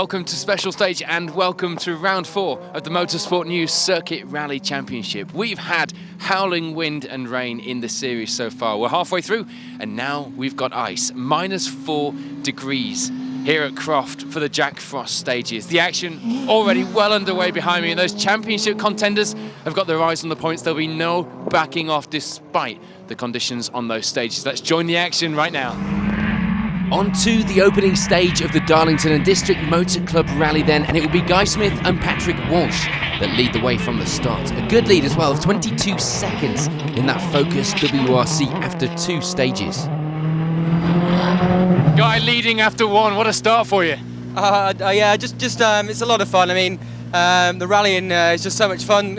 Welcome to Special Stage and welcome to round 4 of the Motorsport News Circuit Rally Championship. We've had howling wind and rain in the series so far. We're halfway through and now we've got ice. -4 degrees here at Croft for the Jack Frost stages. The action already well underway behind me, and those championship contenders have got their eyes on the points. There'll be no backing off despite the conditions on those stages. Let's join the action right now. On to the opening stage of the Darlington and District Motor Club Rally then, and it will be Guy Smith and Patrick Walsh that lead the way from the start. A good lead as well of 22 seconds in that Focus WRC after 2 stages. Guy leading after 1, what a start for you. Yeah, it's a lot of fun. I mean, the rallying is just so much fun.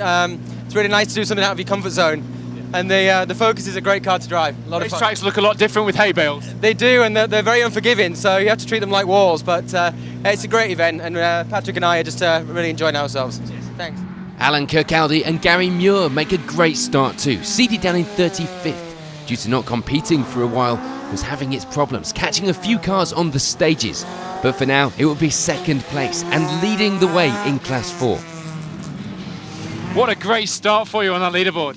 It's really nice to do something out of your comfort zone. And the Focus is a great car to drive. A lot of fun. These tracks look a lot different with hay bales. They do, and they're very unforgiving, so you have to treat them like walls. But it's a great event, and Patrick and I are just really enjoying ourselves. Cheers. Thanks. Alan Kirkcaldy and Gary Muir make a great start too. Seeded down in 35th due to not competing for a while, was having its problems, catching a few cars on the stages. But for now, it will be 2nd place and leading the way in Class 4. What a great start for you on that leaderboard.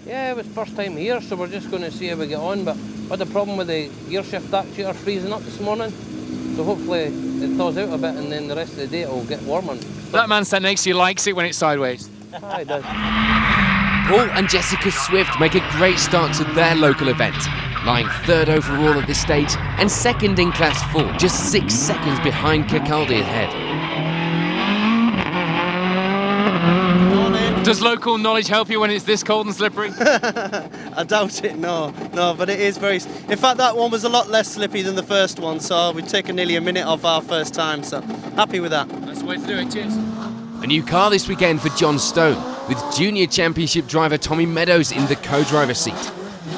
Yeah, it was first time here, so we're just going to see how we get on. But we had a problem with the gear shift actuator freezing up this morning, so hopefully it thaws out a bit and then the rest of the day it'll get warmer. That man sat next to you likes it when it's sideways. It does. Paul and Jessica Swift make a great start to their local event, lying 3rd overall at this stage and 2nd in Class 4, just 6 seconds behind Kirkcaldy ahead. Does local knowledge help you when it's this cold and slippery? I doubt it, no, but it is very... In fact, that one was a lot less slippy than the first one, so we've taken nearly a minute off our first time, so happy with that. That's the way to do it, cheers. A new car this weekend for John Stone, with Junior Championship driver Tommy Meadows in the co-driver seat.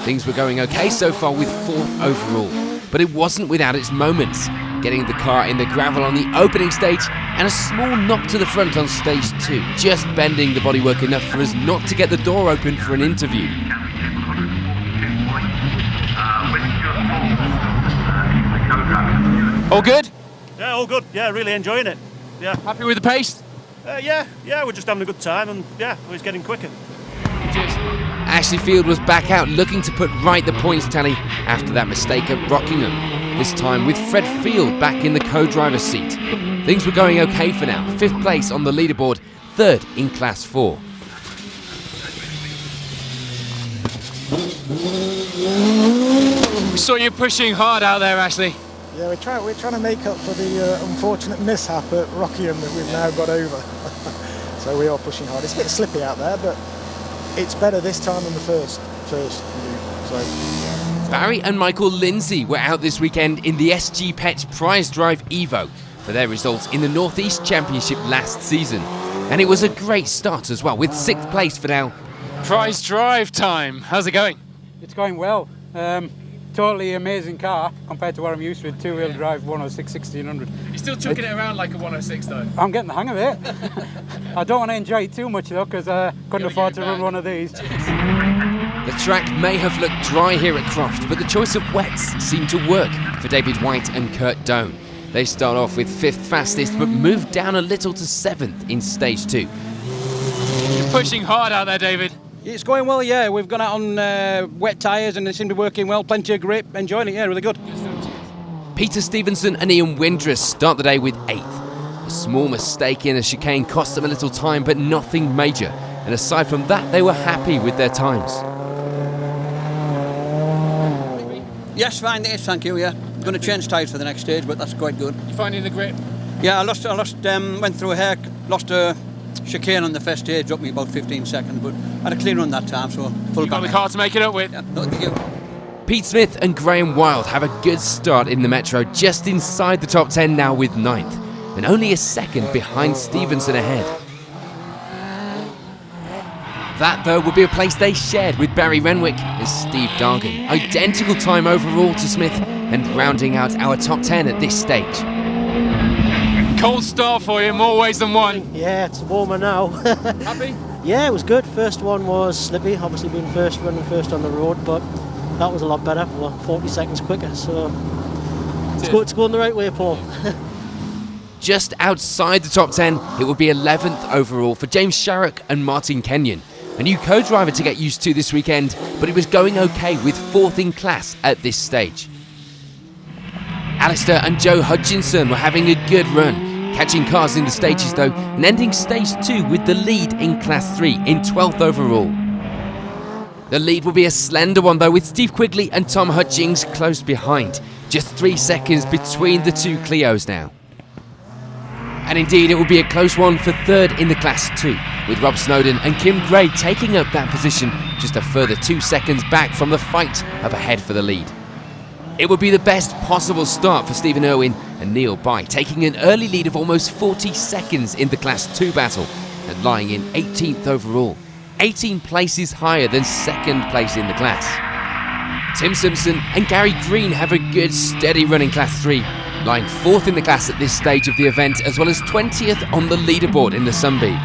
Things were going okay so far with 4th overall, but it wasn't without its moments. Getting the car in the gravel on the opening stage and a small knock to the front on stage 2, just bending the bodywork enough for us not to get the door open for an interview. All good? Yeah, all good. Yeah, really enjoying it. Yeah. Happy with the pace? Yeah, we're just having a good time, and yeah, it's getting quicker. Cheers. Ashley Field was back out looking to put right the points tally after that mistake at Rockingham. This time with Fred Field back in the co-driver's seat. Things were going okay for now. 5th place on the leaderboard, 3rd in Class 4. We saw you pushing hard out there, Ashley. Yeah, we're trying to make up for the unfortunate mishap at Rockingham that we've now got over. So we are pushing hard. It's a bit slippy out there, but it's better this time than the first. So. Barry and Michael Lindsay were out this weekend in the SG Pets Prize Drive Evo for their results in the North East Championship last season. And it was a great start as well, with 6th place for now. Prize Drive time. How's it going? It's going well. Totally amazing car compared to what I'm used to with 2-wheel drive 106 1600. You're still chucking it around like a 106 though. I'm getting the hang of it. I don't want to enjoy it too much though, because I couldn't afford to run one of these. The track may have looked dry here at Croft, but the choice of wets seemed to work for David White and Kurt Doan. They start off with 5th fastest, but move down a little to 7th in stage 2. You're pushing hard out there, David. It's going well, yeah. We've gone out on wet tyres and they seem to be working well. Plenty of grip, enjoying it, yeah, really good. Peter Stevenson and Ian Windress start the day with 8th. A small mistake in a chicane cost them a little time, but nothing major. And aside from that, they were happy with their times. Yes, fine, it is, thank you, yeah. Going to change tyres for the next stage, but that's quite good. You finding the grip? Yeah, went through a hair, lost a chicane on the first stage, dropped me about 15 seconds, but I had a clean run that time, so full you got the car to make it up with? Yeah, no, thank you. Pete Smith and Graham Wilde have a good start in the Metro, just inside the top 10 now with 9th, and only a 2nd behind Stevenson ahead. That, though, would be a place they shared with Barry Renwick and Steve Dargan. Identical time overall to Smith, and rounding out our top 10 at this stage. Cold start for you in more ways than one. Yeah, it's warmer now. Happy? Yeah, it was good. First one was slippy, obviously being running first on the road, but that was a lot better. Well, 40 seconds quicker, so it's going the right way, Paul. Just outside the top 10, it will be 11th overall for James Sharrock and Martin Kenyon. A new co-driver to get used to this weekend, but it was going okay with 4th in class at this stage. Alistair and Joe Hutchinson were having a good run, catching cars in the stages though, and ending stage 2 with the lead in class 3 in 12th overall. The lead will be a slender one though, with Steve Quigley and Tom Hutchings close behind. Just 3 seconds between the two Clios now. And indeed, it will be a close one for 3rd in the Class 2, with Rob Snowden and Kim Gray taking up that position just a further 2 seconds back from the fight up ahead for the lead. It would be the best possible start for Stephen Irwin and Neil Bye, taking an early lead of almost 40 seconds in the Class 2 battle and lying in 18th overall, 18 places higher than 2nd place in the class. Tim Simpson and Gary Green have a good steady run in Class 3, lying 4th in the class at this stage of the event, as well as 20th on the leaderboard in the Sunbeam.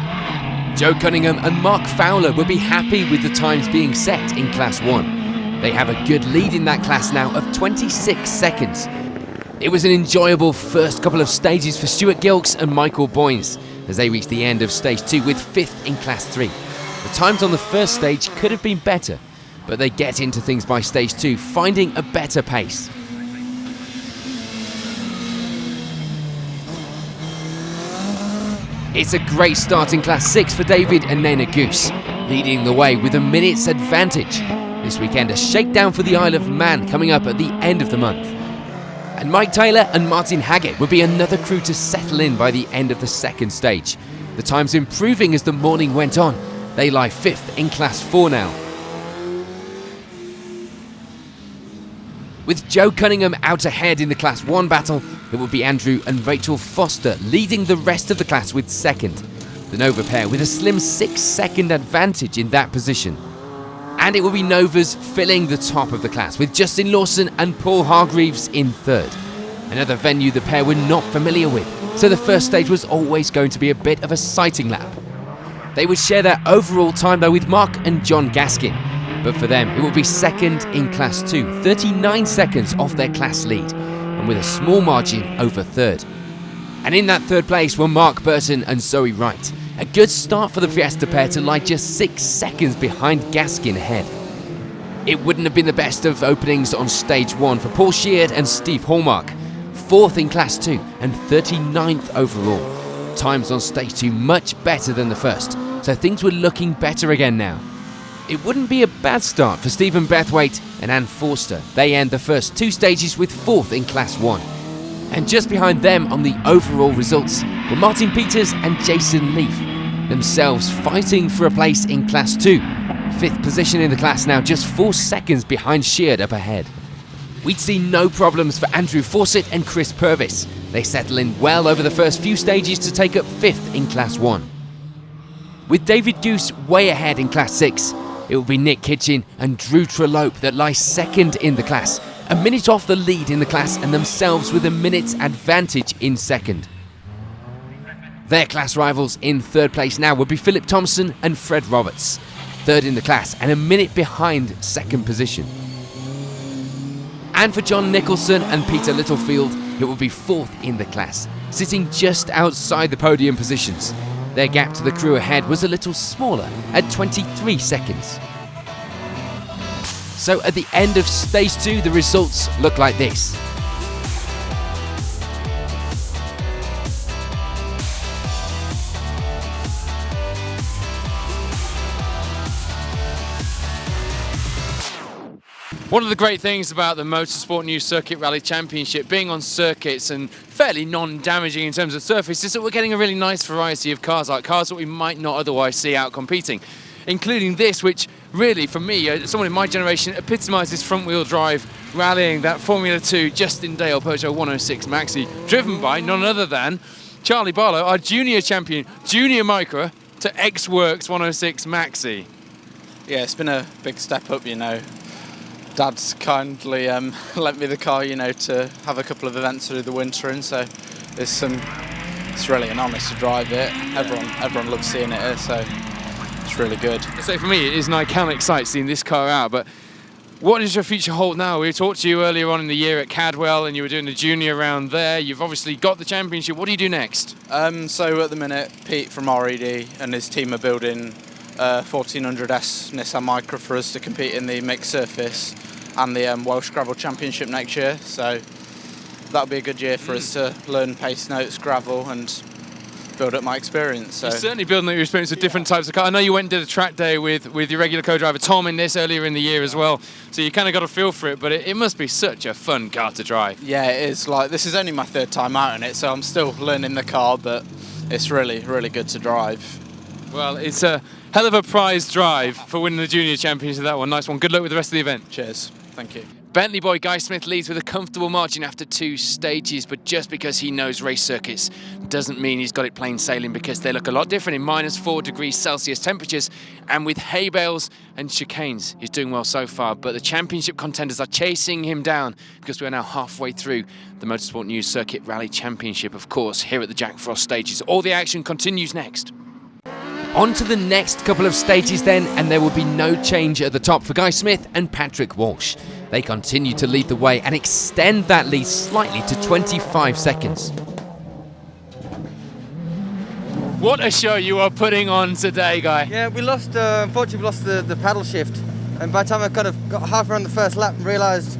Joe Cunningham and Mark Fowler will be happy with the times being set in Class 1. They have a good lead in that class now of 26 seconds. It was an enjoyable first couple of stages for Stuart Gilks and Michael Boynes as they reached the end of Stage 2 with 5th in Class 3. The times on the first stage could have been better, but they get into things by Stage 2, finding a better pace. It's a great start in Class 6 for David and Nana Goose, leading the way with a minute's advantage. This weekend, a shakedown for the Isle of Man coming up at the end of the month. And Mike Taylor and Martin Haggett will be another crew to settle in by the end of the second stage. The times improving as the morning went on. They lie 5th in Class 4 now. With Joe Cunningham out ahead in the Class 1 battle, it will be Andrew and Rachel Foster leading the rest of the class with 2nd. The Nova pair with a slim 6-second advantage in that position. And it will be Novas filling the top of the class, with Justin Lawson and Paul Hargreaves in 3rd. Another venue the pair were not familiar with, so the first stage was always going to be a bit of a sighting lap. They would share their overall time though with Mark and John Gaskin, but for them it will be 2nd in Class 2, 39 seconds off their class lead, and with a small margin over 3rd. And in that 3rd place were Mark Burton and Zoe Wright. A good start for the Fiesta pair to lie just 6 seconds behind Gaskin ahead. It wouldn't have been the best of openings on Stage 1 for Paul Sheard and Steve Hallmark, 4th in Class 2 and 39th overall. Times on Stage 2 much better than the first, so things were looking better again now. It wouldn't be a bad start for Stephen Bethwaite and Anne Forster. They end the first 2 stages with 4th in Class 1. And just behind them on the overall results were Martin Peters and Jason Leaf, themselves fighting for a place in Class 2. 5th position in the class now, just 4 seconds behind Sheard up ahead. We'd see no problems for Andrew Fawcett and Chris Purvis. They settle in well over the first few stages to take up 5th in Class 1. With David Goose way ahead in Class 6, it will be Nick Kitchen and Drew Trellope that lie 2nd in the class, a minute off the lead in the class and themselves with a minute's advantage in 2nd. Their class rivals in 3rd place now would be Philip Thompson and Fred Roberts, 3rd in the class and a minute behind 2nd position. And for John Nicholson and Peter Littlefield, it will be 4th in the class, sitting just outside the podium positions. Their gap to the crew ahead was a little smaller at 23 seconds. So at the end of Stage 2, the results look like this. One of the great things about the Motorsport News Circuit Rally Championship being on circuits and fairly non-damaging in terms of surface is that we're getting a really nice variety of cars, like cars that we might not otherwise see out competing, including this, which really, for me, someone in my generation, epitomises front-wheel drive rallying, that Formula 2 Justin Dale Peugeot 106 Maxi, driven by none other than Charlie Barlow, our junior champion, junior Micra, to X-Works 106 Maxi. Yeah, it's been a big step up, you know. Dad's kindly lent me the car, you know, to have a couple of events through the winter in, so it's really an honour to drive it. Everyone loves seeing it here, so it's really good. So for me, it is an iconic sight seeing this car out, but What does your future hold now? We talked to you earlier on in the year at Cadwell and you were doing the junior round there. You've obviously got the championship. What do you do next? So at the minute, Pete from RED and his team are building 1400S Nissan Micra for us to compete in the mixed surface and the Welsh Gravel Championship next year. So that'll be a good year for us to learn pace notes, gravel, and build up my experience. So. You're certainly building up your experience with different types of cars. I know you went and did a track day with your regular co-driver Tom in this earlier in the year as well, so you kind of got a feel for it, but it must be such a fun car to drive. Yeah, it is. Like, this is only my third time out in it, so I'm still learning the car, but it's really, really good to drive. Well, it's a hell of a prize drive for winning the junior championship, that one. Nice one. Good luck with the rest of the event. Cheers. Thank you. Bentley boy Guy Smith leads with a comfortable margin after 2 stages, but just because he knows race circuits doesn't mean he's got it plain sailing, because they look a lot different in -4 degrees Celsius temperatures, and with hay bales and chicanes, he's doing well so far, but the championship contenders are chasing him down because we're now halfway through the Motorsport News Circuit Rally Championship, of course, here at the Jack Frost stages. All the action continues next. On to the next couple of stages then, and there will be no change at the top for Guy Smith and Patrick Walsh. They continue to lead the way and extend that lead slightly to 25 seconds. What a show you are putting on today, Guy. Yeah, we lost, unfortunately we lost the paddle shift, and by the time I kind of got half around the first lap and realised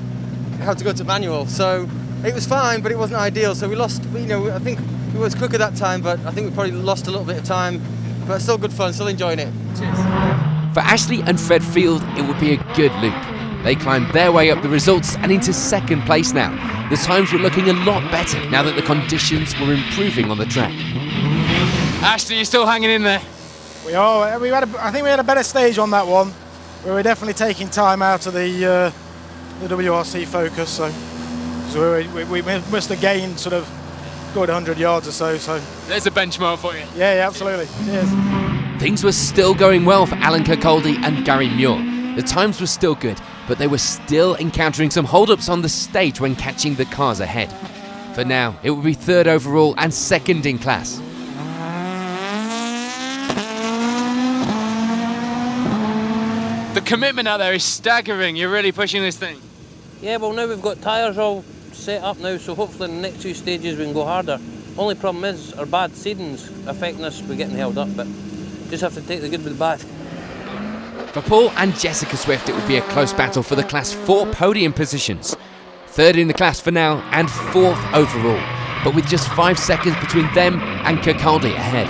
how to go to manual, so it was fine, but it wasn't ideal, so we lost, I think it was quicker that time, but I think we probably lost a little bit of time, but still good fun, still enjoying it. Cheers. For Ashley and Fred Field, it would be a good loop. They climbed their way up the results and into second place now. The times were looking a lot better now that the conditions were improving on the track. Ashley, you're still hanging in there. We are. I think we had a better stage on that one. We were definitely taking time out of the WRC focus, so we must have gained sort of good 100 yards or so. So there's a benchmark for you. Yeah, absolutely. Cheers. Things were still going well for Alan Kirkcaldy and Gary Muir. The times were still good, but they were still encountering some hold-ups on the stage when catching the cars ahead. For now, it will be 3rd overall and 2nd in class. The commitment out there is staggering. You're really pushing this thing. Yeah, well now we've got tyres all set up now, so hopefully in the next 2 stages we can go harder. Only problem is our bad seeding's affecting us, we're getting held up, but just have to take the good with the bad. For Paul and Jessica Swift, it will be a close battle for the Class 4 podium positions. 3rd in the class for now and 4th overall, but with just 5 seconds between them and Kirkcaldy ahead.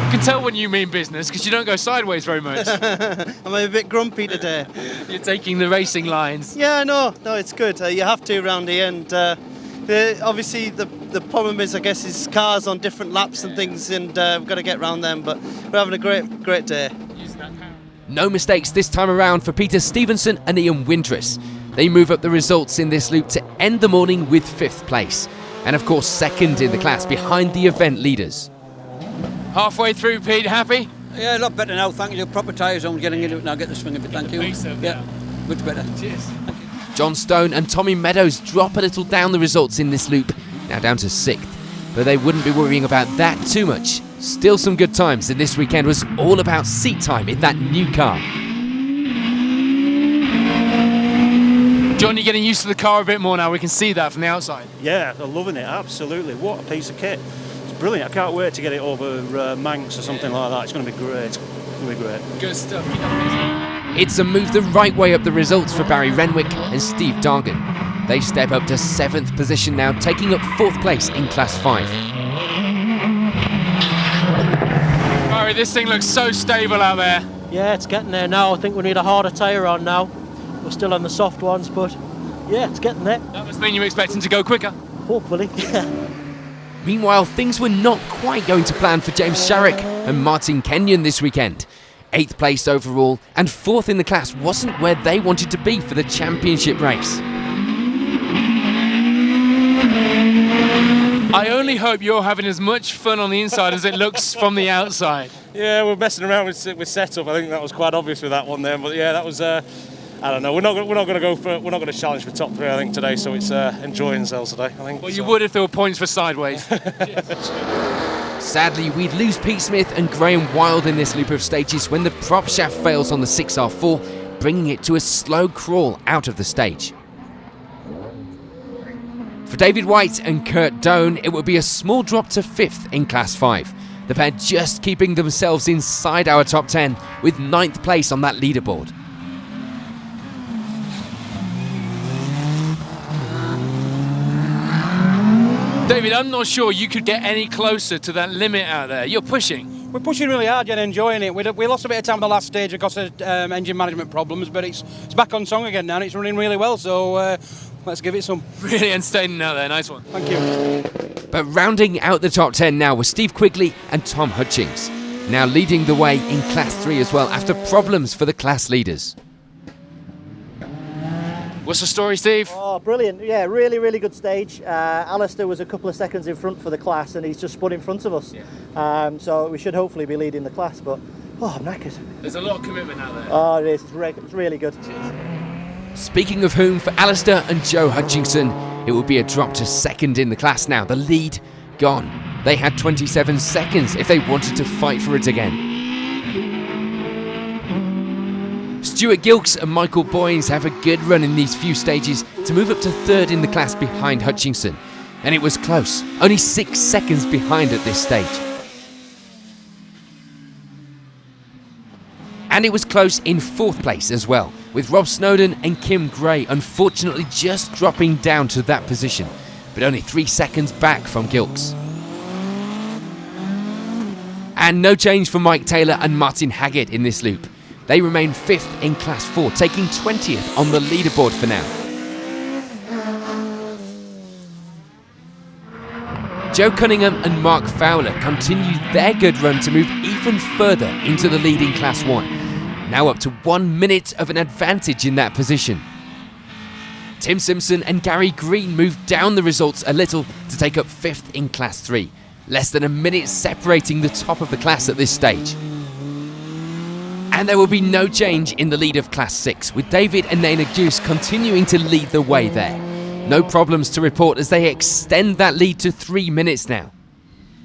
You can tell when you mean business because you don't go sideways very much. I'm a bit grumpy today. You're taking the racing lines. Yeah, no, it's good. You have to around here, and obviously the problem is, I guess, is cars on different laps and things, and we've got to get around them, but we're having a great day. No mistakes this time around for Peter Stevenson and Ian Wintris. They move up the results in this loop to end the morning with 5th place, and of course 2nd in the class behind the event leaders. Halfway through, Pete, happy? Yeah, a lot better now, thank you. Proper tyres on, getting into it now, get the swing of it, thank you. Yeah, much better. Cheers. John Stone and Tommy Meadows drop a little down the results in this loop, now down to 6th. But they wouldn't be worrying about that too much. Still some good times, and this weekend was all about seat time in that new car. John, you're getting used to the car a bit more now. We can see that from the outside. Yeah, they're loving it, absolutely. What a piece of kit. It's brilliant. I can't wait to get it over Manx or something like that. It's going to be great. It's going to be great. Good stuff. It's a move the right way up the results for Barry Renwick and Steve Dargan. They step up to 7th position now, taking up 4th place in Class 5. Barry, this thing looks so stable out there. Yeah, it's getting there now. I think we need a harder tyre on now. We're still on the soft ones, but yeah, it's getting there. That must mean you're expecting to go quicker. Hopefully. Meanwhile, things were not quite going to plan for James Sharrock and Martin Kenyon this weekend. 8th place overall and 4th in the class wasn't where they wanted to be for the championship race. I only hope you're having as much fun on the inside as it looks from the outside. Yeah, we're messing around with setup. I think that was quite obvious with that one there. But yeah, that was. I don't know. We're not going to challenge for top 3. I think today. So it's enjoying ourselves today. I think. Well, you would if there were points for sideways. Sadly, we'd lose Pete Smith and Graham Wild in this loop of stages when the prop shaft fails on the 6R4, bringing it to a slow crawl out of the stage. For David White and Kurt Doan, it would be a small drop to 5th in Class 5. The pair just keeping themselves inside our top 10 with 9th place on that leaderboard. David, I'm not sure you could get any closer to that limit out there. You're pushing. We're pushing really hard and enjoying it. We lost a bit of time on the last stage because of engine management problems, but it's back on song again now and it's running really well, so let's give it some. Really entertaining out there, nice one. Thank you. But rounding out the top 10 now was Steve Quigley and Tom Hutchings, now leading the way in Class 3 as well after problems for the class leaders. What's the story, Steve? Oh, brilliant. Yeah, really, really good stage. Alistair was a couple of seconds in front for the class and he's just spun in front of us. Yeah. So we should hopefully be leading the class, but I'm knackered. There's a lot of commitment out there. Oh, it is. It's really good. Speaking of whom, for Alistair and Joe Hutchinson, it will be a drop to 2nd in the class now. The lead gone. They had 27 seconds if they wanted to fight for it again. Stuart Gilks and Michael Boynes have a good run in these few stages to move up to 3rd in the class behind Hutchinson. And it was close, only 6 seconds behind at this stage. And it was close in 4th place as well, with Rob Snowden and Kim Gray unfortunately just dropping down to that position, but only 3 seconds back from Gilks. And no change for Mike Taylor and Martin Haggett in this loop. They remain 5th in Class 4, taking 20th on the leaderboard for now. Joe Cunningham and Mark Fowler continued their good run to move even further into the lead in Class 1, now up to 1 minute of an advantage in that position. Tim Simpson and Gary Green moved down the results a little to take up 5th in Class 3, less than a minute separating the top of the class at this stage. And there will be no change in the lead of Class 6, with David and Naina Goose continuing to lead the way there. No problems to report as they extend that lead to 3 minutes now.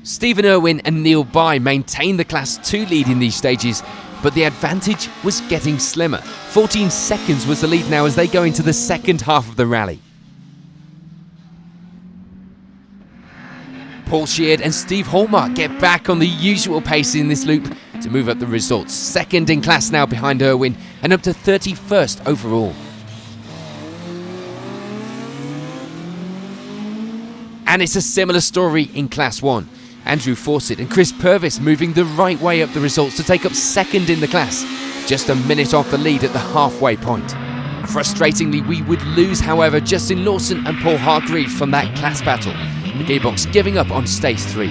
Stephen Irwin and Neil Bye maintain the Class 2 lead in these stages, but the advantage was getting slimmer. 14 seconds was the lead now as they go into the second half of the rally. Paul Sheard and Steve Hallmark get back on the usual pace in this loop to move up the results. 2nd in class now behind Irwin and up to 31st overall. And it's a similar story in Class 1. Andrew Fawcett and Chris Purvis moving the right way up the results to take up 2nd in the class, just a minute off the lead at the halfway point. Frustratingly, we would lose, however, Justin Lawson and Paul Hargreave from that class battle, the gearbox giving up on stage 3.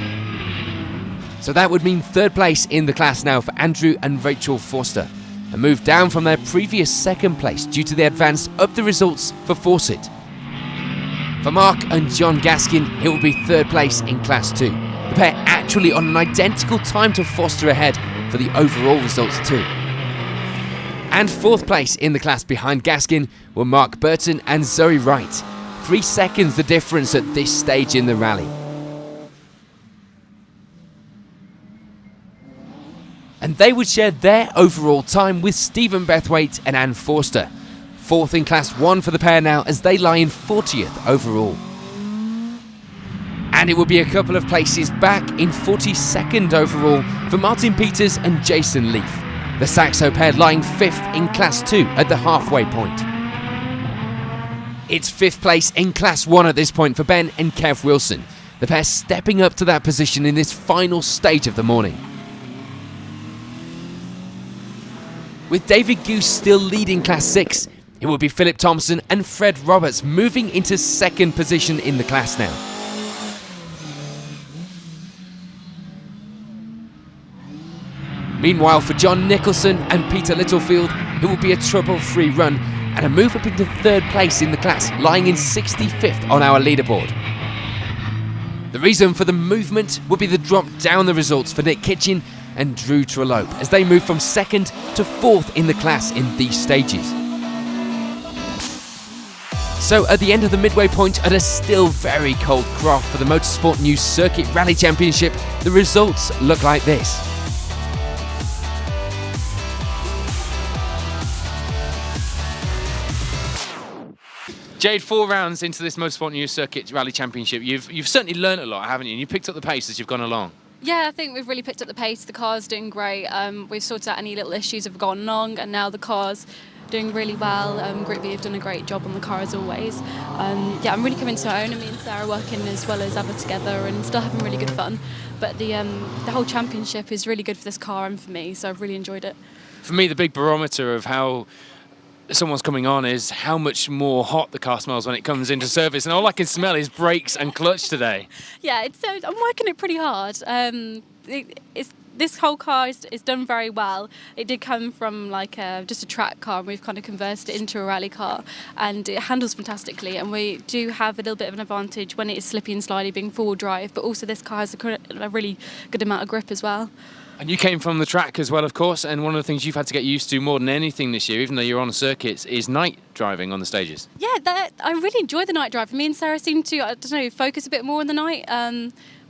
So that would mean 3rd place in the class now for Andrew and Rachel Forster, a move down from their previous 2nd place due to the advance up the results for Fawcett. For Mark and John Gaskin, it will be 3rd place in Class 2. The pair actually on an identical time to Forster ahead for the overall results too. And 4th place in the class behind Gaskin were Mark Burton and Zoe Wright. 3 seconds the difference at this stage in the rally. And they would share their overall time with Stephen Bethwaite and Anne Forster. 4th in Class 1 for the pair now as they lie in 40th overall. And it will be a couple of places back in 42nd overall for Martin Peters and Jason Leaf. The Saxo pair lying 5th in Class 2 at the halfway point. It's 5th place in Class 1 at this point for Ben and Kev Wilson. The pair stepping up to that position in this final stage of the morning. With David Goose still leading Class 6, it will be Philip Thompson and Fred Roberts moving into 2nd position in the class now. Meanwhile, for John Nicholson and Peter Littlefield, it will be a trouble-free run and a move up into 3rd place in the class, lying in 65th on our leaderboard. The reason for the movement would be the drop down the results for Nick Kitchen and Drew Trellope as they move from 2nd to 4th in the class in these stages. So at the end of the midway point at a still very cold Croft for the Motorsport News Circuit Rally Championship, the results look like this. Jade, 4 rounds into this Motorsport News Circuit Rally Championship, you've certainly learnt a lot, haven't you? And you've picked up the pace as you've gone along. Yeah, I think we've really picked up the pace. The car's doing great. We've sorted out any little issues that have gone along, and now the car's doing really well. Group B have done a great job on the car as always. Yeah, I'm really coming to my own, and me and Sarah working as well as ever together and still having really good fun. But the whole championship is really good for this car and for me, so I've really enjoyed it. For me, the big barometer of how someone's coming on is how much more hot the car smells when it comes into service, and all I can smell is brakes and clutch today. Yeah, I'm working it pretty hard. This whole car is done very well. It did come from like just a track car, and we've kind of converted it into a rally car, and it handles fantastically, and we do have a little bit of an advantage when it is slippy and slidey being four-wheel drive, but also this car has a really good amount of grip as well. And you came from the track as well, of course, and one of the things you've had to get used to more than anything this year, even though you're on circuits, is night driving on the stages. Yeah, I really enjoy the night drive. Me and Sarah seem to, I don't know, focus a bit more on the night.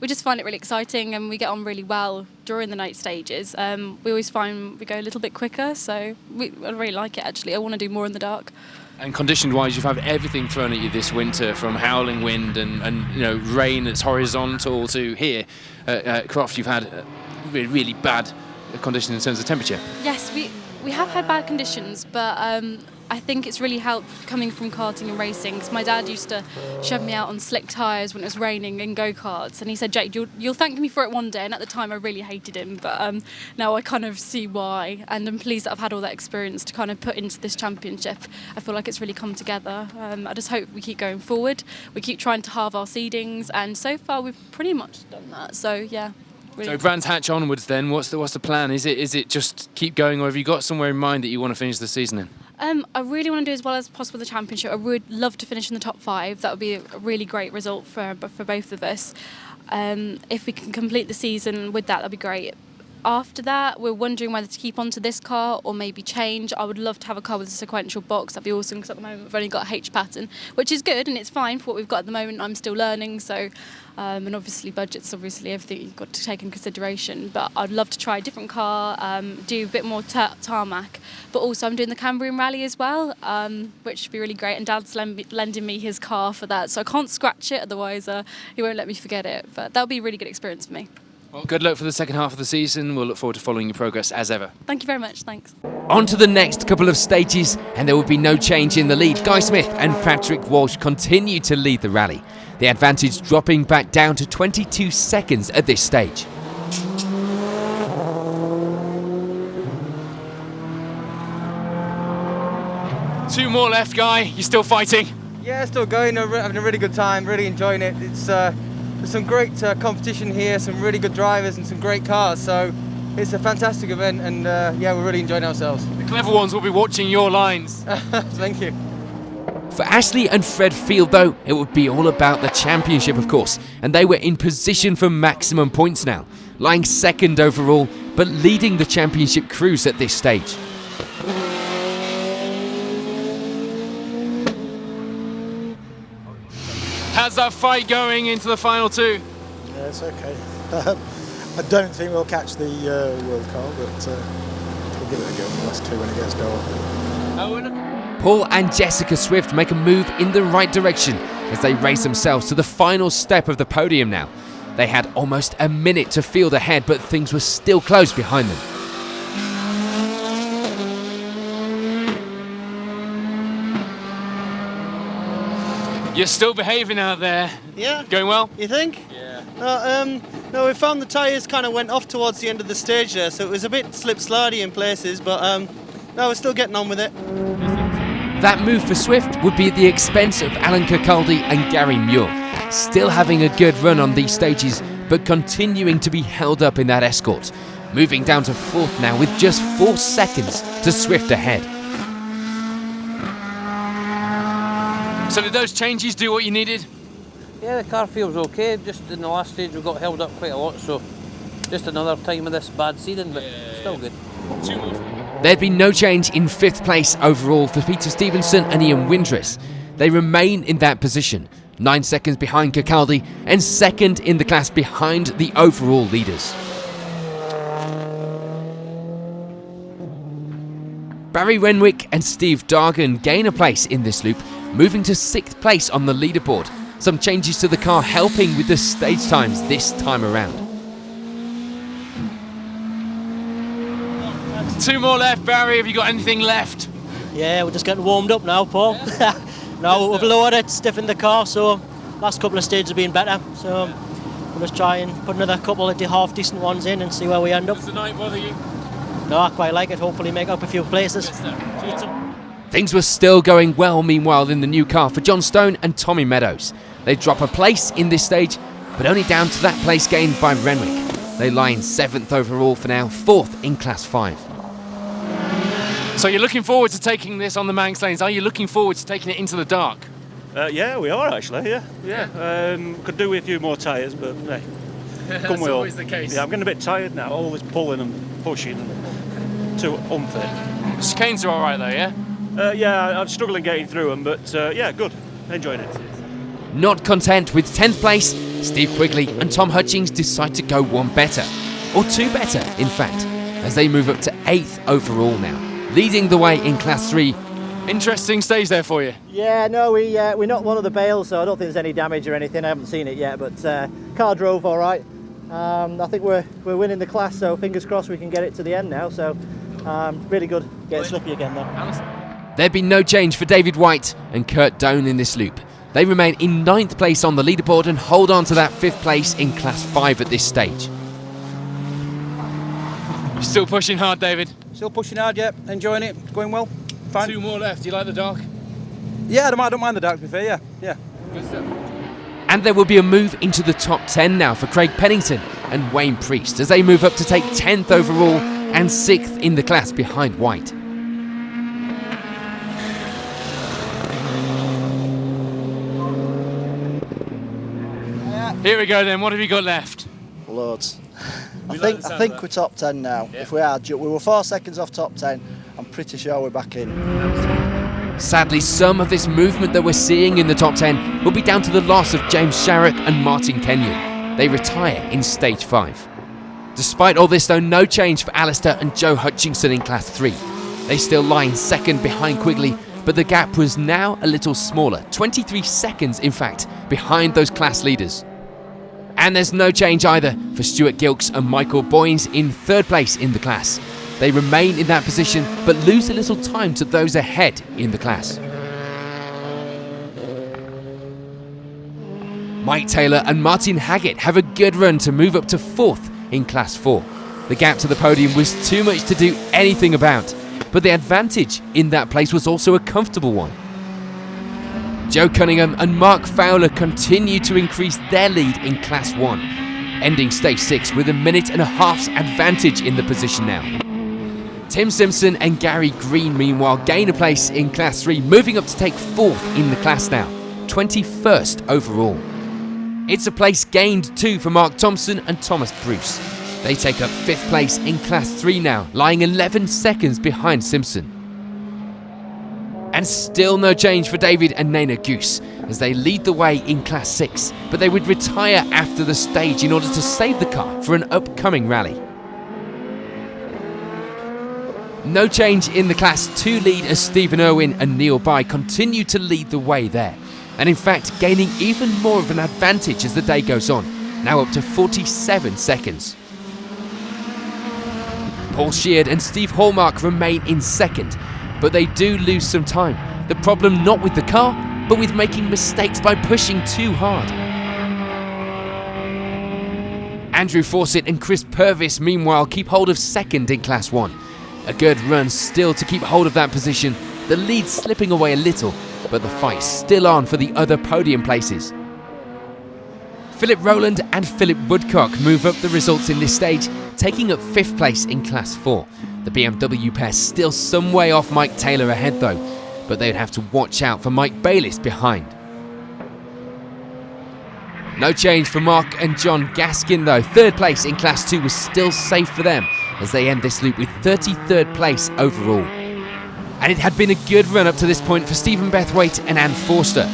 We just find it really exciting, and we get on really well during the night stages. We always find we go a little bit quicker, so I really like it actually. I want to do more in the dark. And condition-wise, you've had everything thrown at you this winter, from howling wind and rain that's horizontal to here at Croft. You've had really bad conditions in terms of temperature. Yes, we have had bad conditions, but I think it's really helped coming from karting and racing, because my dad used to shove me out on slick tyres when it was raining in go-karts, and he said, Jake, you'll thank me for it one day, and at the time I really hated him, but now I kind of see why, and I'm pleased that I've had all that experience to kind of put into this championship. I feel like it's really come together. I just hope we keep going forward. We keep trying to halve our seedings, and so far we've pretty much done that, so yeah. Really. So Brands Hatch onwards then, what's the plan? Is it just keep going, or have you got somewhere in mind that you want to finish the season in? I really want to do as well as possible the championship. I would love to finish in the top 5. That would be a really great result for both of us. If we can complete the season with that'd be great. After that, we're wondering whether to keep on to this car or maybe change. I would love to have a car with a sequential box. That'd be awesome, because at the moment we've only got a H pattern, which is good and it's fine for what we've got at the moment. I'm still learning, so and obviously budget's obviously everything you've got to take in consideration. But I'd love to try a different car, do a bit more tarmac. But also I'm doing the Cambrian Rally as well, which should be really great. And Dad's lending me his car for that, so I can't scratch it, otherwise he won't let me forget it. But that'll be a really good experience for me. Well, good luck for the second half of the season. We'll look forward to following your progress as ever. Thank you very much, thanks. On to the next couple of stages, and there will be no change in the lead. Guy Smith and Patrick Walsh continue to lead the rally, the advantage dropping back down to 22 seconds at this stage. Two more left, Guy. You still fighting? Yeah, still going. Having a really good time. Really enjoying it. It's there's some great competition here. Some really good drivers and some great cars. So it's a fantastic event, and yeah, we're really enjoying ourselves. The clever ones will be watching your lines. Thank you. For Ashley and Fred Field, though, it would be all about the championship, of course, and they were in position for maximum points now, lying second overall, but leading the championship cruise at this stage. How's that fight going into the final 2? Yeah, it's okay. I don't think we'll catch the World Car, but we'll give it a go in the last 2 when it gets dark. Paul and Jessica Swift make a move in the right direction as they race themselves to the final step of the podium now. They had almost a minute to field ahead, but things were still close behind them. You're still behaving out there. Yeah. Going well? You think? Yeah. No, we found the tyres kind of went off towards the end of the stage there, so it was a bit slip-slidey in places, but no, we're still getting on with it. That move for Swift would be at the expense of Alan Kirkcaldy and Gary Muir, still having a good run on these stages, but continuing to be held up in that escort, moving down to 4th now with just 4 seconds to Swift ahead. So did those changes do what you needed? Yeah, the car feels okay. Just in the last stage we got held up quite a lot, so just another time of this bad seeding, but still good. 2 more. There'd been no change in 5th place overall for Peter Stevenson and Ian Windress. They remain in that position, 9 seconds behind Kirkcaldy and second in the class behind the overall leaders. Barry Renwick and Steve Dargan gain a place in this loop, moving to 6th place on the leaderboard. Some changes to the car helping with the stage times this time around. 2 more left, Barry. Have you got anything left? Yeah, we're just getting warmed up now, Paul. Now we've lowered it, stiffened the car, so last couple of stages have been better. So we'll just try and put another couple of half decent ones in and see where we end up. Does the night bother you? No, I quite like it. Hopefully make up a few places. Things were still going well meanwhile in the new car for John Stone and Tommy Meadows. They drop a place in this stage, but only down to that place gained by Renwick. They lie in 7th overall for now, 4th in Class 5. So you're looking forward to taking this on the Manx Lanes. Are you looking forward to taking it into the dark? Yeah, we are actually. Yeah. Could do with a few more tyres, but hey, That's always the case. Yeah, I'm getting a bit tired now. Always pulling and pushing, and too unfit. Chicanes are all right though, yeah. Yeah, I'm struggling getting through them, but yeah, good. Enjoying it. Not content with 10th place, Steve Quigley and Tom Hutchings decide to go one better, or 2 better in fact, as they move up to 8th overall now, leading the way in Class 3. Interesting stage there for you. Yeah, no, we knocked one of the bales, so I don't think there's any damage or anything. I haven't seen it yet, but car drove all right. I think we're winning the class, so fingers crossed we can get it to the end now. So really good. Getting slippy again though. There'd be no change for David White and Kurt Doan in this loop. They remain in 9th place on the leaderboard and hold on to that 5th place in Class 5 at this stage. You're still pushing hard, David. Still pushing hard, yeah. Enjoying it. Going well. Fine. 2 more left. Do you like the dark? Yeah, I don't mind the dark, to be fair, yeah. Good stuff. And there will be a move into the top 10 now for Craig Pennington and Wayne Priest as they move up to take 10th overall and 6th in the class behind White. Here we go then. What have you got left? Loads. I think we're top 10 now. Yeah. If we are, we were 4 seconds off top 10. I'm pretty sure we're back in. Sadly, some of this movement that we're seeing in the top 10 will be down to the loss of James Sharrock and Martin Kenyon. They retire in Stage 5. Despite all this though, no change for Alistair and Joe Hutchinson in Class 3. They still lie in 2nd behind Quigley, but the gap was now a little smaller, 23 seconds in fact, behind those class leaders. And there's no change either for Stuart Gilks and Michael Boynes in 3rd place in the class. They remain in that position but lose a little time to those ahead in the class. Mike Taylor and Martin Haggett have a good run to move up to 4th in Class 4. The gap to the podium was too much to do anything about, but the advantage in that place was also a comfortable one. Joe Cunningham and Mark Fowler continue to increase their lead in Class 1, ending Stage 6 with a 1.5 minutes advantage in the position now. Tim Simpson and Gary Green meanwhile gain a place in Class 3, moving up to take 4th in the class now, 21st overall. It's a place gained too for Mark Thompson and Thomas Bruce. They take up 5th place in Class 3 now, lying 11 seconds behind Simpson. And still no change for David and Naina Goose as they lead the way in Class 6, but they would retire after the stage in order to save the car for an upcoming rally. No change in the Class 2 lead as Stephen Irwin and Neil Bye continue to lead the way there, and in fact gaining even more of an advantage as the day goes on, now up to 47 seconds. Paul Sheard and Steve Hallmark remain in 2nd, but they do lose some time. The problem not with the car, but with making mistakes by pushing too hard. Andrew Fawcett and Chris Purvis meanwhile keep hold of 2nd in Class 1. A good run still to keep hold of that position, the lead slipping away a little, but the fight's still on for the other podium places. Philip Rowland and Philip Woodcock move up the results in this stage, taking up 5th place in Class 4. The BMW pair still some way off Mike Taylor ahead though, but they'd have to watch out for Mike Bayliss behind. No change for Mark and John Gaskin though. 3rd place in Class 2 was still safe for them as they end this loop with 33rd place overall. And it had been a good run up to this point for Stephen Bethwaite and Anne Forster.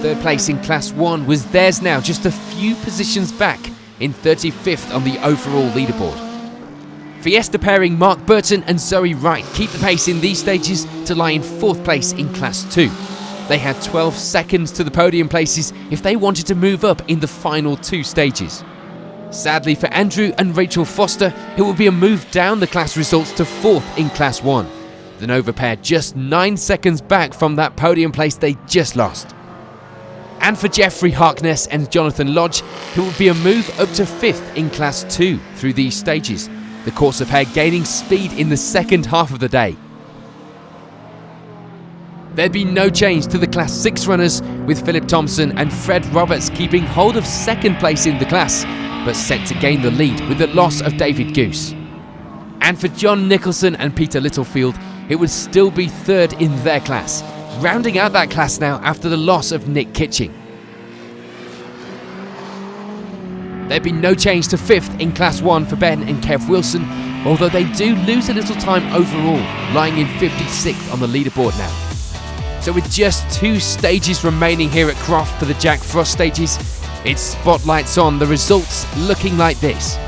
Third place in Class 1 was theirs now, just a few positions back in 35th on the overall leaderboard. Fiesta pairing Mark Burton and Zoe Wright keep the pace in these stages to lie in 4th place in Class 2. They had 12 seconds to the podium places if they wanted to move up in the final 2 stages. Sadly for Andrew and Rachel Foster, it will be a move down the class results to 4th in Class 1. The Nova pair just 9 seconds back from that podium place they just lost. And for Jeffrey Harkness and Jonathan Lodge, it will be a move up to 5th in Class 2 through these stages. The Corsa pair gaining speed in the second half of the day. There'd be no change to the Class 6 runners, with Philip Thompson and Fred Roberts keeping hold of 2nd place in the class, but set to gain the lead with the loss of David Goose. And for John Nicholson and Peter Littlefield, it would still be 3rd in their class, rounding out that class now after the loss of Nick Kitching. There'd be no change to 5th in Class 1 for Ben and Kev Wilson, although they do lose a little time overall, lying in 56th on the leaderboard now. So with just 2 stages remaining here at Croft for the Jack Frost stages, it's spotlights on, the results looking like this.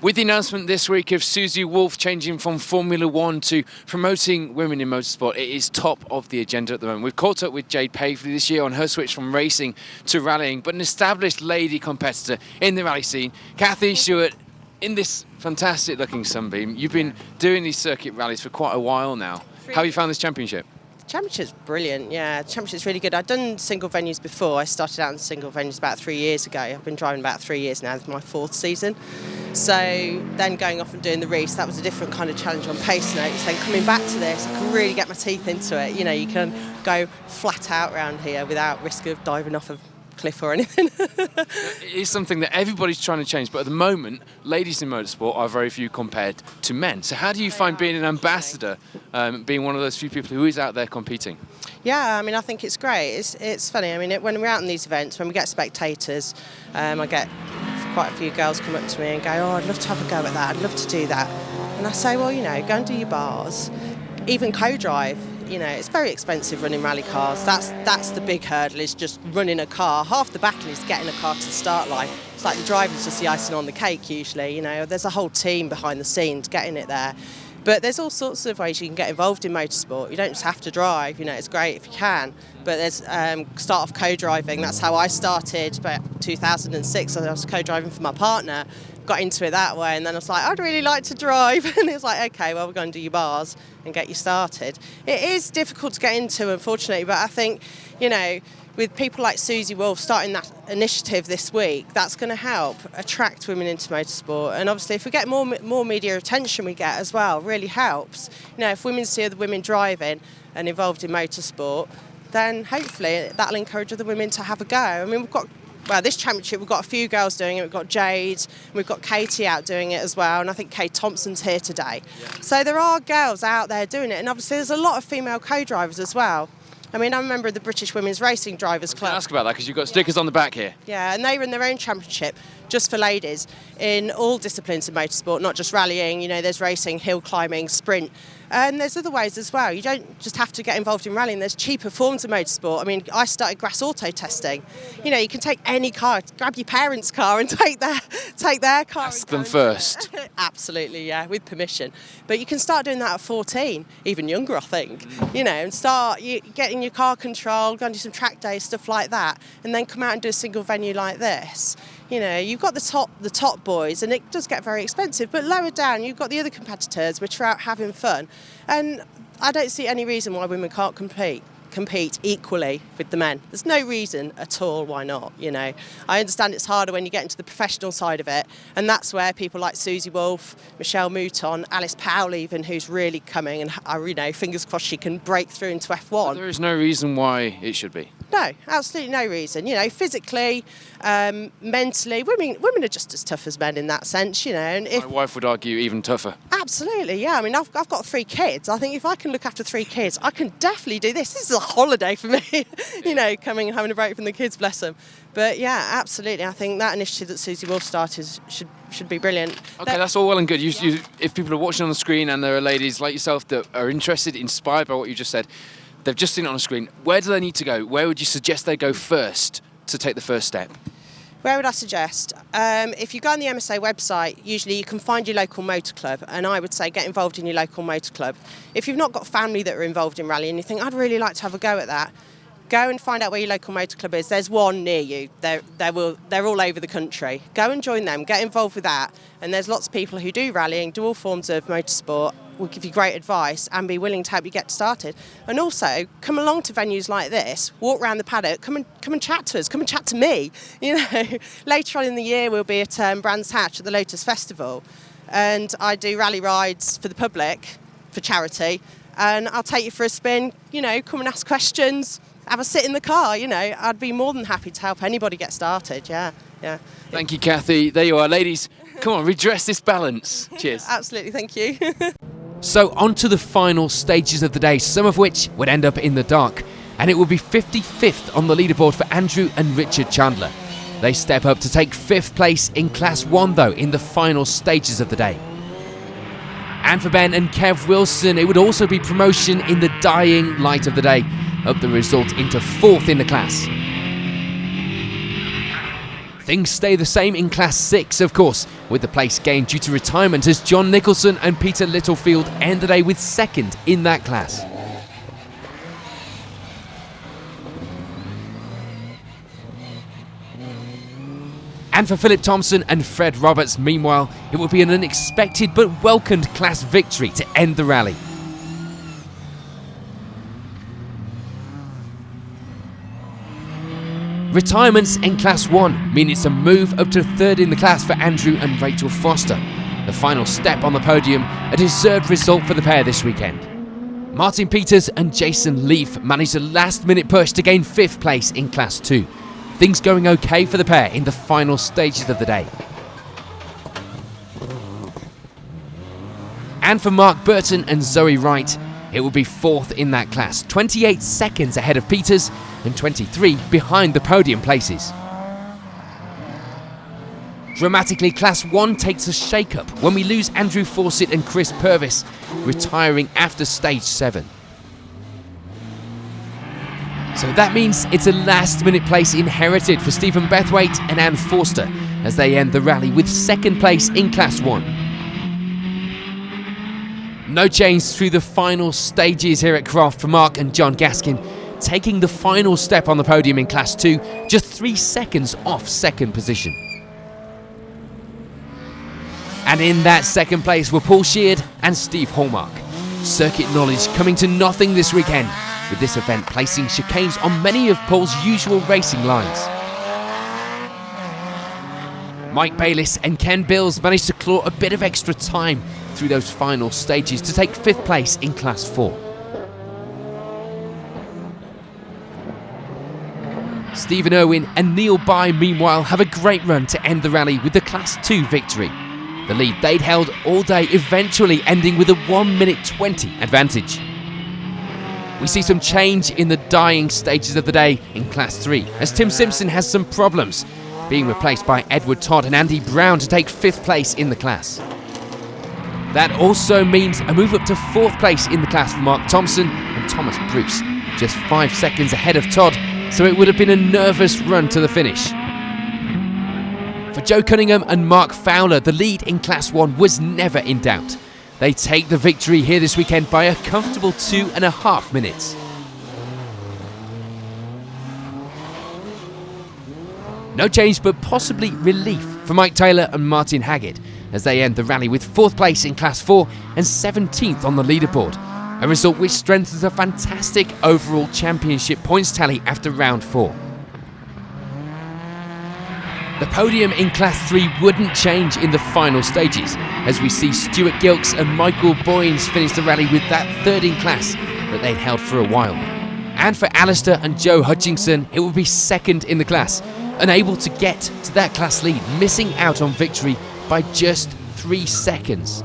With the announcement this week of Susie Wolff changing from Formula 1 to promoting women in motorsport, it is top of the agenda at the moment. We've caught up with Jade Pavley this year on her switch from racing to rallying, but an established lady competitor in the rally scene. Kathy Stewart, in this fantastic looking Sunbeam, you've been doing these circuit rallies for quite a while now. How have you found this championship? Championship's brilliant, yeah. Championship's really good. I've done single venues before. I started out in single venues about 3 years ago. I've been driving about 3 years now. It's my 4th season. So then going off and doing the race, that was a different kind of challenge on pace notes. Then coming back to this, I can really get my teeth into it. You know, you can go flat out around here without risk of diving off a cliff or anything. It is something that everybody's trying to change, but at the moment, ladies in motorsport are very few compared to men. So how do you find being an ambassador, being one of those few people who is out there competing? Yeah, I mean, I think it's great. It's funny. I mean, when we're out in these events, when we get spectators, I get quite a few girls come up to me and go, oh, I'd love to have a go at that, I'd love to do that. And I say, well, you know, go and do your bars. Even co-drive, you know, it's very expensive running rally cars. That's the big hurdle, is just running a car. Half the battle is getting a car to the start line. It's like the driver's just the icing on the cake usually, you know. There's a whole team behind the scenes getting it there. But there's all sorts of ways you can get involved in motorsport. You don't just have to drive, you know, it's great if you can. But there's start off co-driving. That's how I started about 2006. I was co-driving for my partner, got into it that way, and then I was like, I'd really like to drive. And it was like, okay, well, we're going to do your bars and get you started. It is difficult to get into, unfortunately, but I think, you know, with people like Susie Wolff starting that initiative this week, that's going to help attract women into motorsport. And obviously, if we get more media attention we get as well, really helps. You know, if women see other women driving and involved in motorsport, then hopefully that'll encourage other women to have a go. I mean, this championship, we've got a few girls doing it. We've got Jade, we've got Katie out doing it as well, and I think Kate Thompson's here today. Yeah. So there are girls out there doing it, and obviously there's a lot of female co-drivers as well. I mean, I'm a member of the British Women's Racing Drivers Club. I can ask about that because you've got stickers on the back here. Yeah, and they run their own championship just for ladies in all disciplines of motorsport, not just rallying. You know, there's racing, hill climbing, sprint, and there's other ways as well. You don't just have to get involved in rallying. There's cheaper forms of motorsport. I mean, I started grass auto testing. You know, you can take any car, grab your parents' car and take their car. Ask them first. Absolutely, yeah, with permission. But you can start doing that at 14, even younger, I think. You know, and start getting your car controlled, go and do some track days, stuff like that, and then come out and do a single venue like this. You know, you've got the top boys, and it does get very expensive, but lower down you've got the other competitors which are out having fun, and I don't see any reason why women can't compete equally with the men. There's no reason at all why not, you know. I understand it's harder when you get into the professional side of it, and that's where people like Susie Wolff, Michelle Mouton, Alice Powell even, who's really coming, and you know, fingers crossed she can break through into F1. There is no reason why it should be. No, absolutely no reason. You know, physically, mentally, women are just as tough as men in that sense. You know, and if My wife would argue even tougher. absolutely, yeah. I mean, I've got 3 kids. I think if I can look after 3 kids, I can definitely do this. This is a holiday for me. You know, coming and having a break from the kids, bless them. But yeah, absolutely. I think that initiative that Susie Wolf started should be brilliant. Okay, that's all well and good. If people are watching on the screen and there are ladies like yourself that are interested, inspired by what you just said, they've just seen it on the screen, where do they need to go? Where would you suggest they go first to take the first step? Where would I suggest? If you go on the MSA website, usually you can find your local motor club, and I would say get involved in your local motor club. If you've not got family that are involved in rally and you think, I'd really like to have a go at that, go and find out where your local motor club is. There's one near you. They're all over the country. Go and join them, get involved with that, and there's lots of people who do rallying, do all forms of motorsport, will give you great advice and be willing to help you get started. And also, come along to venues like this, walk around the paddock, come and chat to us, come and chat to me. You know, later on in the year we'll be at Brands Hatch at the Lotus Festival, and I do rally rides for the public, for charity, and I'll take you for a spin, you know, come and ask questions, have a sit in the car, you know, I'd be more than happy to help anybody get started, yeah. Thank you, Kathy. There you are, ladies. Come on, redress this balance. Cheers. Absolutely, thank you. So on to the final stages of the day, some of which would end up in the dark, and it will be 55th on the leaderboard for Andrew and Richard Chandler. They step up to take 5th place in Class 1 though in the final stages of the day. And for Ben and Kev Wilson, it would also be promotion in the dying light of the day, up the result into 4th in the class. Things stay the same in Class 6, of course, with the place gained due to retirement as John Nicholson and Peter Littlefield end the day with 2nd in that class. And for Philip Thompson and Fred Roberts, meanwhile, it will be an unexpected but welcomed class victory to end the rally. Retirements in Class 1 mean it's a move up to 3rd in the class for Andrew and Rachel Foster. The final step on the podium, a deserved result for the pair this weekend. Martin Peters and Jason Leaf managed a last-minute push to gain 5th place in Class 2. Things going okay for the pair in the final stages of the day. And for Mark Burton and Zoe Wright, it will be 4th in that class, 28 seconds ahead of Peters and 23 behind the podium places. Dramatically, Class 1 takes a shake-up when we lose Andrew Fawcett and Chris Purvis, retiring after Stage 7. So that means it's a last-minute place inherited for Stephen Bethwaite and Anne Forster as they end the rally with 2nd place in Class 1. No change through the final stages here at Croft for Mark and John Gaskin, taking the final step on the podium in Class 2, just 3 seconds off 2nd position. And in that 2nd place were Paul Sheard and Steve Hallmark. Circuit knowledge coming to nothing this weekend, with this event placing chicanes on many of Paul's usual racing lines. Mike Bayliss and Ken Bills managed to claw a bit of extra time through those final stages to take 5th place in Class 4. Stephen Irwin and Neil Bye, meanwhile, have a great run to end the rally with the Class 2 victory. The lead they'd held all day eventually ending with a 1 minute 20 advantage. We see some change in the dying stages of the day in Class 3 as Tim Simpson has some problems, being replaced by Edward Todd and Andy Brown to take 5th place in the class. That also means a move up to 4th place in the class for Mark Thompson and Thomas Bruce, just 5 seconds ahead of Todd, so it would have been a nervous run to the finish. For Joe Cunningham and Mark Fowler, the lead in Class 1 was never in doubt. They take the victory here this weekend by a comfortable 2.5 minutes. No change, but possibly relief for Mike Taylor and Martin Haggett as they end the rally with 4th place in Class 4 and 17th on the leaderboard, a result which strengthens a fantastic overall championship points tally after round 4. The podium in Class 3 wouldn't change in the final stages, as we see Stuart Gilks and Michael Boynes finish the rally with that 3rd in class that they'd held for a while. And for Alistair and Joe Hutchinson, it will be second in the class, unable to get to that class lead, missing out on victory by just 3 seconds.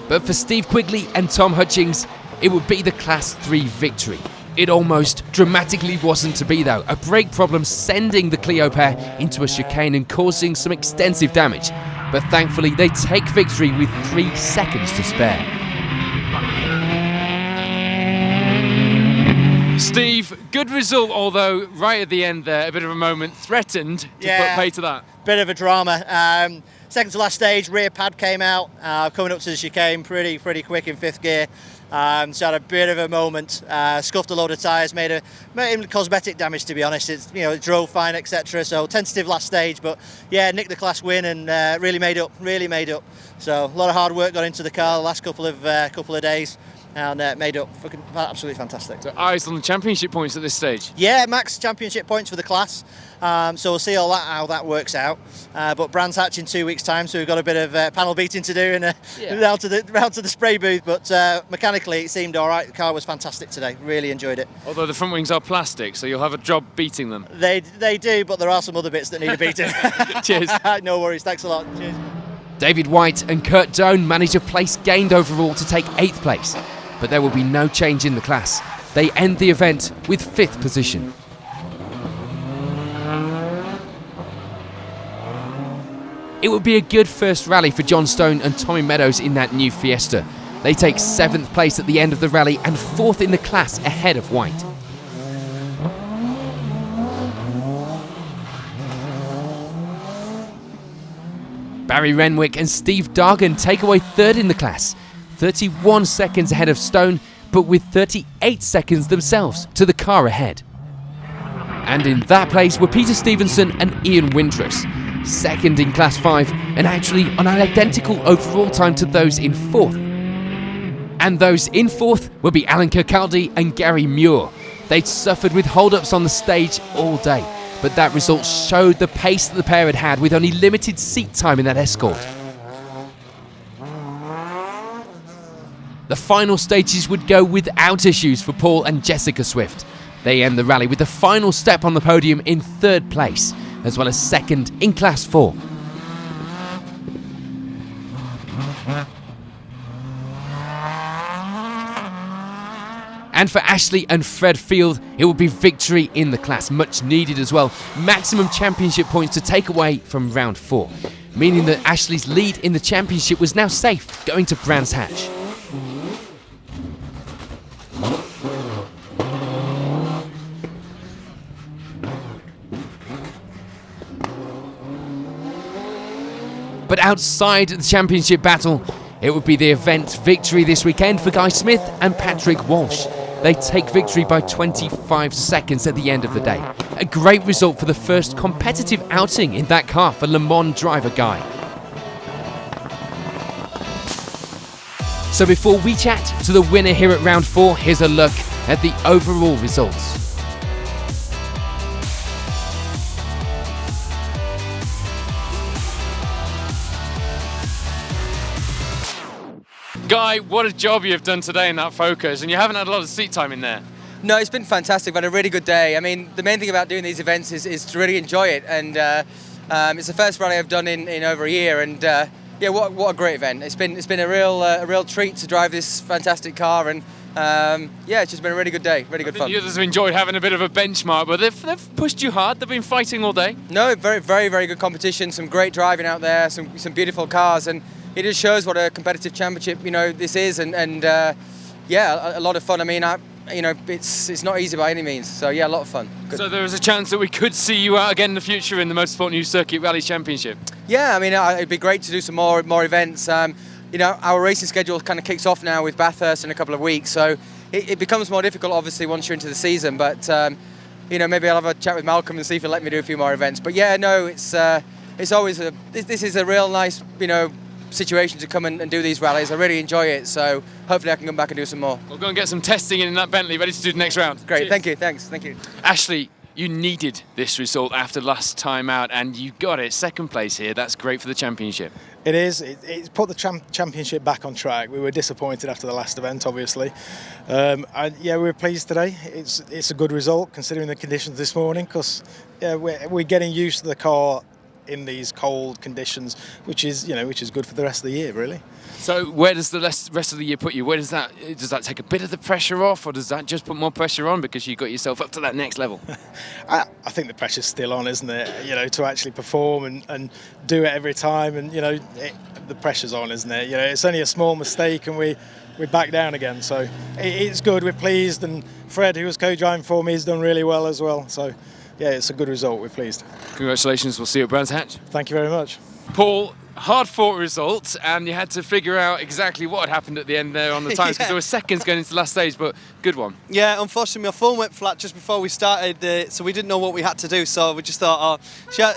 But for Steve Quigley and Tom Hutchings, it would be the Class 3 victory. It almost dramatically wasn't to be though. A brake problem sending the Clio pair into a chicane and causing some extensive damage. But thankfully they take victory with 3 seconds to spare. Steve, good result, although right at the end there, a bit of a moment threatened to put pay to that. Bit of a drama. Second to last stage, rear pad came out, coming up to the chicane pretty quick in 5th gear. So had a bit of a moment, scuffed a load of tyres, made him cosmetic damage, to be honest. It drove fine, etc. So tentative last stage, but yeah, nicked the class win and really made up. So a lot of hard work got into the car the last couple of days. And made up. Fucking absolutely fantastic. So eyes on the championship points at this stage? Yeah, max championship points for the class. So we'll see how that works out. But Brands hatch in 2 weeks' time, so we've got a bit of panel beating to do and round to the spray booth. But mechanically, it seemed all right. The car was fantastic today. Really enjoyed it. Although the front wings are plastic, so you'll have a job beating them. They do, but there are some other bits that need a beating. Cheers. No worries. Thanks a lot. Cheers. David White and Kurt Doan manage a place gained overall to take 8th place. But there will be no change in the class. They end the event with 5th position. It would be a good first rally for John Stone and Tommy Meadows in that new Fiesta. They take 7th place at the end of the rally and 4th in the class ahead of White. Barry Renwick and Steve Dargan take away 3rd in the class. 31 seconds ahead of Stone, but with 38 seconds themselves to the car ahead. And in that place were Peter Stevenson and Ian Winters, 2nd in Class 5 and actually on an identical overall time to those in 4th. And those in 4th would be Alan Kirkcaldy and Gary Muir. They'd suffered with hold-ups on the stage all day, but that result showed the pace that the pair had had with only limited seat time in that Escort. The final stages would go without issues for Paul and Jessica Swift. They end the rally with the final step on the podium in 3rd place, as well as 2nd in Class 4. And for Ashley and Fred Field, it will be victory in the class, much needed as well. Maximum championship points to take away from round 4, meaning that Ashley's lead in the championship was now safe, going to Brands Hatch. But outside the championship battle, it would be the event victory this weekend for Guy Smith and Patrick Walsh. They take victory by 25 seconds at the end of the day. A great result for the first competitive outing in that car for Le Mans driver Guy. So before we chat to the winner here at round 4, here's a look at the overall results. Guy, what a job you've done today in that Focus, and you haven't had a lot of seat time in there. No, it's been fantastic. We've had a really good day. I mean, the main thing about doing these events is to really enjoy it, and it's the first rally I've done in over a year, and yeah, what a great event. It's been a real treat to drive this fantastic car, and yeah, it's just been a really good day, really good fun. The others have enjoyed having a bit of a benchmark, but they've pushed you hard. They've been fighting all day. No, very good competition. Some great driving out there. Some beautiful cars, and it just shows what a competitive championship this is, and yeah, a lot of fun. I mean, it's not easy by any means. So yeah, a lot of fun. Good. So there is a chance that we could see you out again in the future in the Motorsport News Circuit Rally Championship. Yeah, I mean, it'd be great to do some more events. Our racing schedule kind of kicks off now with Bathurst in a couple of weeks, so it becomes more difficult, obviously, once you're into the season. But maybe I'll have a chat with Malcolm and see if he'll let me do a few more events. But yeah, no, it's always this is a real nice situation to come and do these rallies. I really enjoy it, so hopefully I can come back and do some more. We'll go and get some testing in that Bentley, ready to do the next round. Great, Cheers. Thank you, thanks, thank you. Ashley, you needed this result after last time out, and you got it, 2nd place here. That's great for the championship. It is. It's put the championship back on track. We were disappointed after the last event, obviously. And yeah, we were pleased today. It's a good result considering the conditions this morning, because yeah, we're getting used to the car in these cold conditions, which is good for the rest of the year, really. So where does the rest of the year put you? Where does that take a bit of the pressure off, or does that just put more pressure on because you got yourself up to that next level? I think the pressure's still on, isn't it? To actually perform and do it every time, and the pressure's on, isn't it? It's only a small mistake and we're back down again. So it's good. We're pleased, and Fred, who was co-driving for me, has done really well as well. So yeah, it's a good result. We're pleased. Congratulations. We'll see you at Brands Hatch. Thank you very much. Paul, hard-fought result, and you had to figure out exactly what had happened at the end there on the times, because there were seconds going into the last stage, but good one. Yeah, unfortunately my phone went flat just before we started, so we didn't know what we had to do, so we just thought,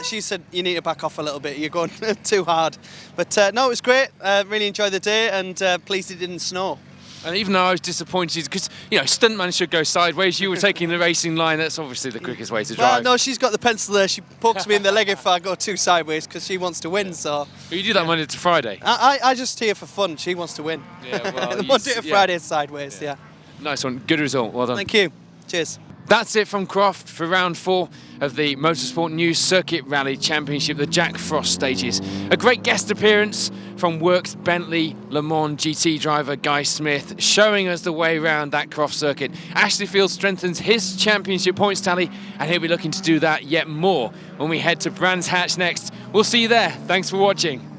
she said you need to back off a little bit, you're going too hard. But no, it was great, really enjoyed the day, and pleased it didn't snow. And even though I was disappointed, because stuntman should go sideways, you were taking the racing line. That's obviously the quickest way to drive. Well, no, she's got the pencil there. She pokes me in the leg if I go too sideways, because she wants to win. So. But you do that Monday to Friday. I just here for fun. She wants to win. Yeah, well, Monday to Friday is sideways. Yeah. Nice one. Good result. Well done. Thank you. Cheers. That's it from Croft for round 4 of the Motorsport News Circuit Rally Championship, the Jack Frost stages. A great guest appearance from Works Bentley Le Mans GT driver Guy Smith, showing us the way around that Croft circuit. Ashley Field strengthens his championship points tally, and he'll be looking to do that yet more when we head to Brands Hatch next. We'll see you there. Thanks for watching.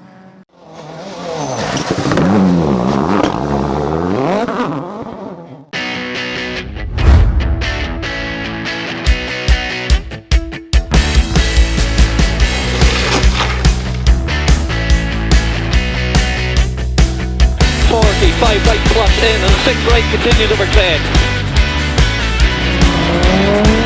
Five right plus in and 6 right continues over 10.